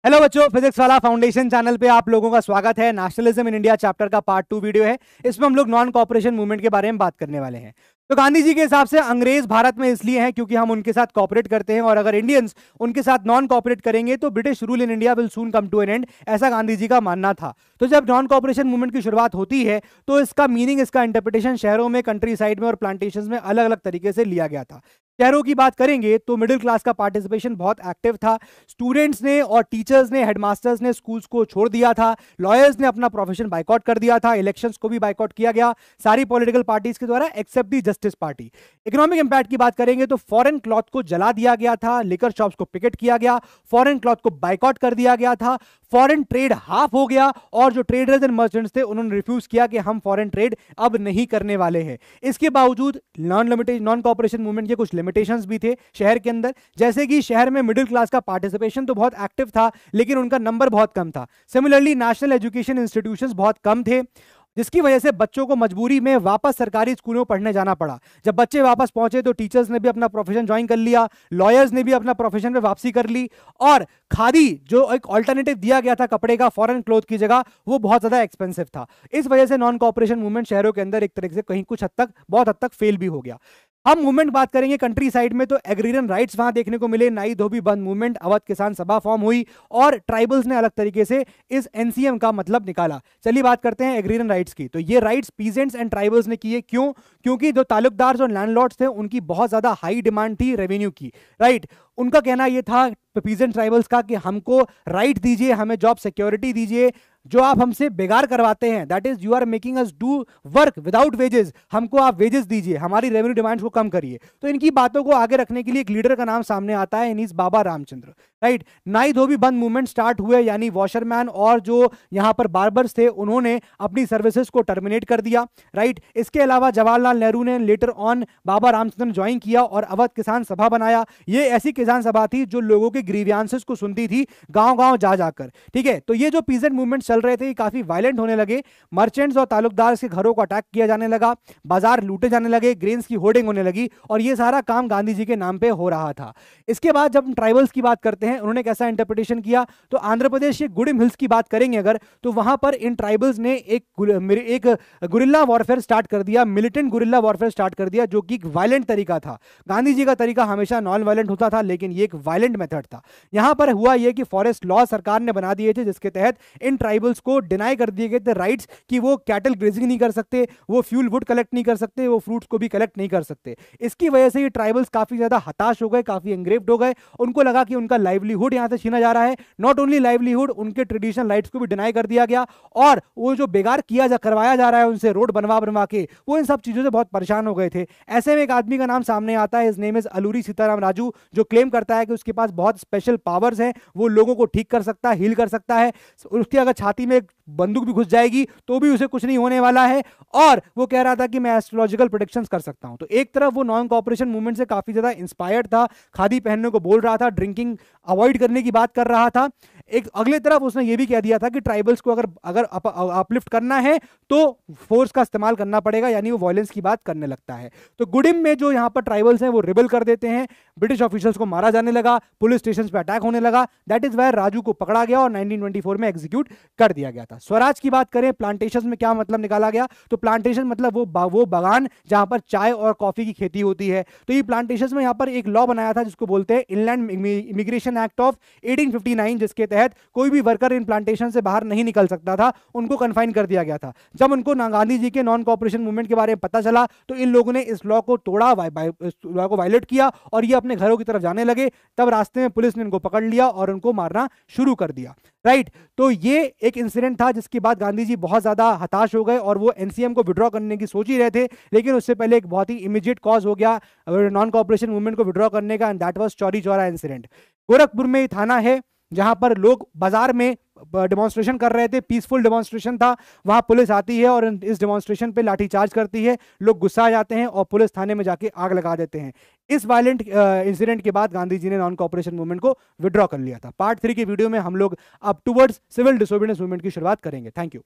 Hello बच्चों, physics वाला foundation channel पे आप लोगों का स्वागत है। नेशनलिज्म इन इंडिया चैप्टर का पार्ट 2 वीडियो है। इसमें हम लोग नॉन कॉपरेशन मूवमेंट के बारे में बात करने वाले हैं। तो गांधी जी के हिसाब से अंग्रेज भारत में इसलिए हैं क्योंकि हम उनके साथ कॉपरेट करते हैं, और अगर इंडियंस उनके साथ नॉन कॉपरेट करेंगे तो British rule in India will soon come to an end, ऐसा गांधी जी का मानना था। तो जब नॉन कॉपरेशन मूवमेंट की शुरुआत होती है तो इसका मीनिंग, इसका इंटरप्रिटेशन शहरों में, कंट्री साइड में और प्लांटेशन में अलग अलग तरीके से लिया गया था। शहरों की बात करेंगे तो मिडिल क्लास का पार्टिसिपेशन बहुत एक्टिव था। स्टूडेंट्स ने और टीचर्स ने, हेडमास्टर्स ने स्कूल्स को छोड़ दिया था। लॉयर्स ने अपना प्रोफेशन बाइकआउट कर दिया था। इलेक्शंस को भी बाइकआउट किया गया सारी पॉलिटिकल पार्टीज के द्वारा, एक्सेप्ट दी जस्टिस पार्टी। इकोनॉमिक इंपैक्ट की बात करेंगे तो फॉरेन क्लॉथ को जला दिया गया था, लिकर शॉप्स को पिकेट किया गया, फॉरेन क्लॉथ को बाइकआउट कर दिया गया था, फॉरेन ट्रेड हाफ हो गया, और जो ट्रेडर्स एंड मर्चेंट्स थे उन्होंने रिफ्यूज किया कि हम फॉरेन ट्रेड अब नहीं करने वाले हैं। इसके बावजूद नॉन कॉपरेशन मूवमेंट के कुछ लिमिटेशंस भी थे शहर के अंदर, जैसे कि शहर में मिडिल क्लास का पार्टिसिपेशन तो बहुत एक्टिव था लेकिन उनका नंबर बहुत कम था। सिमिलरली नेशनल एजुकेशन इंस्टीट्यूशंस बहुत कम थे, जिसकी वजह से बच्चों को मजबूरी में वापस सरकारी स्कूलों में पढ़ने जाना पड़ा। जब बच्चे वापस पहुंचे तो टीचर्स ने भी अपना प्रोफेशन ज्वाइन कर लिया, लॉयर्स ने भी अपना प्रोफेशन में वापसी कर ली, और खादी जो एक ऑल्टरनेटिव दिया गया था कपड़े का फॉरेन क्लोथ की जगह, वो बहुत ज्यादा एक्सपेंसिव था। इस वजह से नॉन कॉपरेशन मूवमेंट शहरों के अंदर एक तरीके से कहीं कुछ हद तक, बहुत हद तक फेल भी हो गया। हम मूवमेंट बात करेंगे कंट्री साइड में तो एग्रीरियन राइट्स वहां देखने को मिले, नाई धोबी बंद मूवमेंट, अवध किसान सभा फॉर्म हुई, और ट्राइबल्स ने अलग तरीके से इस एनसीएम का मतलब निकाला। चलिए बात करते हैं एग्रीरियन राइट्स की। तो ये राइट्स पीजेंट्स एंड ट्राइबल्स ने किए। क्यों? क्योंकि जो तालुकदार और लैंडलॉर्ड्स थे उनकी बहुत ज्यादा हाई डिमांड थी रेवेन्यू की, राइट। उनका कहना यह था पीजेंट ट्राइबल्स का कि हमको राइट दीजिए, हमें जॉब सिक्योरिटी दीजिए, जो आप हमसे बेगार करवाते हैं, that is you are making us do work without wages, हमको आप वेजेस दीजिए, हमारी रेवेन्यू डिमांड्स को कम करिए। तो इनकी बातों को आगे रखने के लिए एक लीडर का नाम सामने आता है, इनीस बाबा रामचंद्र, राइट। नाई धोबी बंद मूवमेंट स्टार्ट हुए, यानी वॉशरमैन और जो यहां पर बार्बर्स थे उन्होंने अपनी सर्विसेज को टर्मिनेट कर दिया, राइट। इसके अलावा जवाहरलाल नेहरू ने लेटर ऑन बाबा रामचंद्र ने ज्वाइन किया और अवध किसान सभा बनाया। ये ऐसी किसान सभा थी जो लोगों के ग्रीवियांसेस को सुनती थी गांव गांव जा जाकर, ठीक है। तो ये जो पीजेंट मूवमेंट चल रहे थे ये काफी वायलेंट होने लगे। मर्चेंट्स और तालुकदार के घरों को अटैक किया जाने लगा, बाजार लूटे जाने लगे, ग्रेन्स की होर्डिंग होने लगी, और ये सारा काम गांधी जी के नाम पे हो रहा था। इसके बाद जब हम ट्राइबल्स की बात करते हैं, उन्होंने कैसा इंटरप्रिटेशन किया, तो आंध्र प्रदेश के गुडिम हिल्स की बात करेंगे अगर, तो वहां पर इन ट्राइबल्स ने एक गुरिल्ला वॉरफेयर स्टार्ट कर दिया, मिलिटेंट गुरिल्ला वॉरफेयर स्टार्ट कर दिया, जो कि एक वायलेंट तरीका था। गांधी जी का तरीका हमेशा नॉन वायलेंट होता था, लेकिन ये एक वायलेंट मेथड था। यहां पर हुआ यह कि फॉरेस्ट लॉ सरकार ने बना दिए थे, जिसके तहत इन ट्राइबल्स को डिनाई कर दिए गए थे राइट्स कि वो कैटल ग्रेजिंग नहीं कर सकते, वो फ्यूल वुड कलेक्ट नहीं कर सकते, वो फ्रूट्स को भी कलेक्ट नहीं कर सकते। इसकी वजह से ये ट्राइबल्स काफी ज्यादा हताश हो गए, काफी एंग्रेव्ड हो गए। उनको लगा कि उनका लाइवलीहुड यहां से छीना जा रहा है। नॉट ओनली लाइवलीहुड, उनके ट्रेडिशनल राइट्स को भी डिनाई कर दिया गया, और वो जो बेगार करवाया जा रहा है उनसे रोड बनवा बनवा के, वो इन सब चीजों से बहुत परेशान हो गए थे। ऐसे में एक आदमी का नाम सामने आता है, his name is Alluri Sitaram Raju, जो क्लेम करता है कि उसके पास बहुत स्पेशल पावर्स हैं, वो लोगों को ठीक कर सकता है, हील कर सकता है, उसकी अगर छाती में बंदूक भी घुस जाएगी तो भी उसे कुछ नहीं होने वाला है, और वो कह रहा था कि मैं एस्ट्रोलॉजिकल प्रेडिक्शंस कर सकता हूं। तो एक तरफ वो नॉन कॉपरेशन मूवमेंट से काफी ज्यादा इंस्पायर्ड था, खादी पहनने को बोल रहा था, ड्रिंकिंग अवॉइड करने की बात कर रहा था। एक अगले तरफ उसने ये भी कह दिया था कि ट्राइबल्स को अगर अगर अपलिफ्ट करना है तो फोर्स का इस्तेमाल करना पड़ेगा, यानी वो वायलेंस की बात करने लगता है। तो गुडिम में जो यहां पर ट्राइबल्स हैं वो रिबल कर देते हैं, ब्रिटिश ऑफिशियल्स को मारा जाने लगा, पुलिस स्टेशन पे अटैक होने लगा। दैट इज वाई राजू को पकड़ा गया और 1924 में एग्जीक्यूट कर दिया गया था। स्वराज की बात करें, प्लांटेशन में क्या मतलब निकाला गया, तो प्लांटेशन मतलब वो बागान जहां पर चाय और कॉफी की खेती होती है। तो ये प्लांटेशन में यहां पर एक लॉ बनाया था जिसको बोलते हैं इनलैंड इमिग्रेशन एक्ट ऑफ 1859, जिसके तहत कोई भी वर्कर इन प्लांटेशन से बाहर नहीं निकल सकता था, उनको कन्फाइन कर दिया गया था। जब उनको गांधी जी के नॉन कॉपरेशन मूवमेंट के बारे में पता चला तो इन लोगों ने इस लॉ को तोड़ा, इस लॉ को वायलेट किया, और ये अपने घरों की तरफ जाने लगे। तब रास्ते में पुलिस ने इनको पकड़ लिया और उनको मारना शुरू कर दिया, राइट। तो ये एक इंसिडेंट था जिसके बाद गांधी जी बहुत ज्यादा हताश हो गए और वो एनसीएम को विड्रॉ करने की सोच ही रहे थे, लेकिन उससे पहले एक बहुत ही इमीडिएट कॉज हो गया नॉन कॉपरेशन मूवमेंट को विड्रॉ करने का, and that was Chauri Chaura incident. Gorakhpur में थाना है जहां पर लोग बाजार में डेमोन्स्ट्रेशन कर रहे थे, पीसफुल डेमोन्स्ट्रेशन था, वहां पुलिस आती है और इस डेमोन्स्ट्रेशन पे लाठीचार्ज करती है, लोग गुस्सा आ जाते हैं और पुलिस थाने में जाके आग लगा देते हैं। इस वायलेंट इंसिडेंट के बाद गांधी जी ने नॉन कॉपरेशन मूवमेंट को विड्रॉ कर लिया था। पार्ट 3 की वीडियो में हम लोग अब टुवर्ड्स सिविल डिसोबीडियंस मूवमेंट की शुरुआत करेंगे। Thank you.